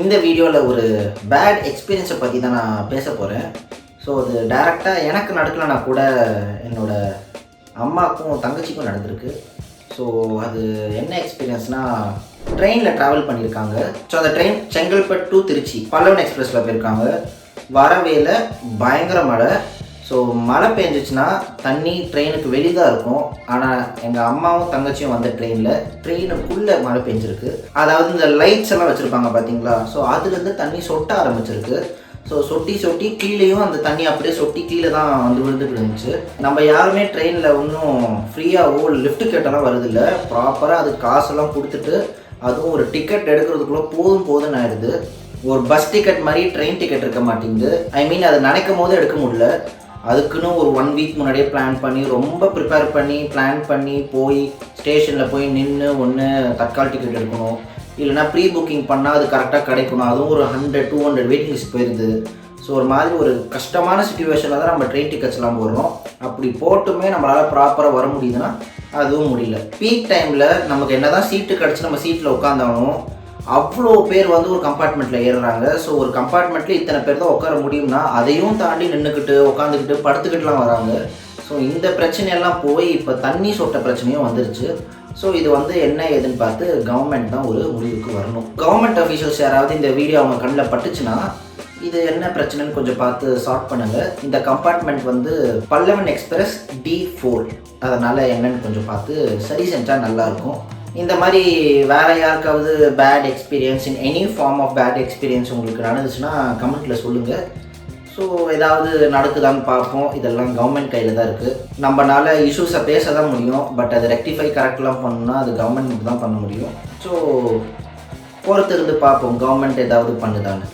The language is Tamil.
இந்த வீடியோவில் ஒரு பேட் எக்ஸ்பீரியன்ஸை பற்றி தான் நான் பேச போகிறேன். ஸோ அது டைரெக்டாக எனக்கு நடக்கலைன்னா கூட என்னோடய அம்மாவுக்கும் தங்கச்சிக்கும் நடந்திருக்கு. ஸோ அது என்ன எக்ஸ்பீரியன்ஸ்னால், ட்ரெயினில் ட்ராவல் பண்ணியிருக்காங்க. ஸோ அந்த ட்ரெயின் செங்கல்பட்டு டு திருச்சி பல்லவன் எக்ஸ்பிரஸில் போயிருக்காங்க. வரவேல பயங்கர மழை. ஸோ மழை பெஞ்சிச்சுன்னா தண்ணி ட்ரெயினுக்கு வெளிதான் இருக்கும். ஆனால் எங்கள் அம்மாவும் தங்கச்சியும் வந்த ட்ரெயினுக்குள்ளே மழை பெஞ்சிருக்கு. அதாவது இந்த லைட்ஸ் எல்லாம் வச்சுருப்பாங்க பார்த்தீங்களா, ஸோ அதுலேருந்து தண்ணி சொட்ட ஆரம்பிச்சிருக்கு. ஸோ சொட்டி கீழேயும் அந்த தண்ணி அப்படியே சொட்டி கீழே தான் வந்து விழுந்துட்டு இருந்துச்சு. நம்ம யாருமே ட்ரெயினில் இன்னும் ஃப்ரீயாகவோ லிஃப்ட் கேட்டெல்லாம் வருதில்லை. ப்ராப்பராக அதுக்கு காசெல்லாம் கொடுத்துட்டு அதுவும் ஒரு டிக்கெட் எடுக்கிறதுக்குள்ளே போதும்னு ஆயிடுது. ஒரு பஸ் டிக்கெட் மாதிரி ட்ரெயின் டிக்கெட் இருக்க மாட்டேங்குது. ஐ மீன் அதை நினைக்கும் போது எடுக்க முடியல. அதுக்குன்னு ஒரு 1 வீக் முன்னாடியே பிளான் பண்ணி ரொம்ப ப்ரிப்பேர் பண்ணி பிளான் பண்ணி போய் ஸ்டேஷனில் போய் நின்று ஒன்று தட்கால் டிக்கெட் எடுக்கணும், இல்லைனா ப்ரீ புக்கிங் பண்ணால் அது கரெக்டாக கிடைக்கணும். அதுவும் ஒரு 100-200 வெயிட்டிங் லிஸ்ட் போயிடுது. ஸோ ஒரு மாதிரி ஒரு கஷ்டமான சுச்சுவேஷனில் தான் நம்ம ட்ரெயின் டிக்கெட்ஸ்லாம் போடுறோம். அப்படி போட்டுமே நம்மளால் ப்ராப்பராக வர முடியுதுன்னா அதுவும் முடியல. பீக் டைமில் நமக்கு என்ன தான் சீட்டு கிடச்சி நம்ம சீட்டில் உட்காந்தாலும் அவ்வளோ பேர் வந்து ஒரு கம்பார்ட்மெண்ட்டில் ஏறுறாங்க. ஸோ ஒரு கம்பார்ட்மெண்ட்டில் இத்தனை பேர் தான் உட்கார முடியும்னா அதையும் தாண்டி நின்றுக்கிட்டு உட்காந்துக்கிட்டு படுத்துக்கிட்டுலாம் வராங்க. ஸோ இந்த பிரச்சனையெல்லாம் போய் இப்போ தண்ணி சொட்ட பிரச்சனையும் வந்துருச்சு. ஸோ இது வந்து என்ன ஏதுன்னு பார்த்து கவர்மெண்ட் தான் ஒரு முடிவுக்கு வரணும். கவர்மெண்ட் அஃபீஷியல்ஸ் யாராவது இந்த வீடியோ அவங்க கண்ணில் பட்டுச்சுன்னா இது என்ன பிரச்சனைன்னு கொஞ்சம் பார்த்து சால்வ் பண்ணுங்கள். இந்த கம்பார்ட்மெண்ட் வந்து பல்லவன் எக்ஸ்பிரஸ் D4, அதனால் என்னன்னு கொஞ்சம் பார்த்து சரி செஞ்சால் நல்லாயிருக்கும். இந்த மாதிரி வேறு யாருக்காவது bad experience in any form of bad experience உங்களுக்கு நடந்துச்சுன்னா கமெண்ட்டில் சொல்லுங்கள். ஸோ ஏதாவது நடக்குதான்னு பார்ப்போம். இதெல்லாம் கவர்மெண்ட் கையில் தான் இருக்குது. நம்மளால இஷ்யூஸை பேச தான் முடியும், பட் அதை ரெக்டிஃபை கரெக்ட்லாம் பண்ணணும்னா அது கவர்மெண்ட் தான் பண்ண முடியும். ஸோ பொறுத்திருந்து பார்ப்போம் கவர்மெண்ட் ஏதாவது பண்ணுதான்னு.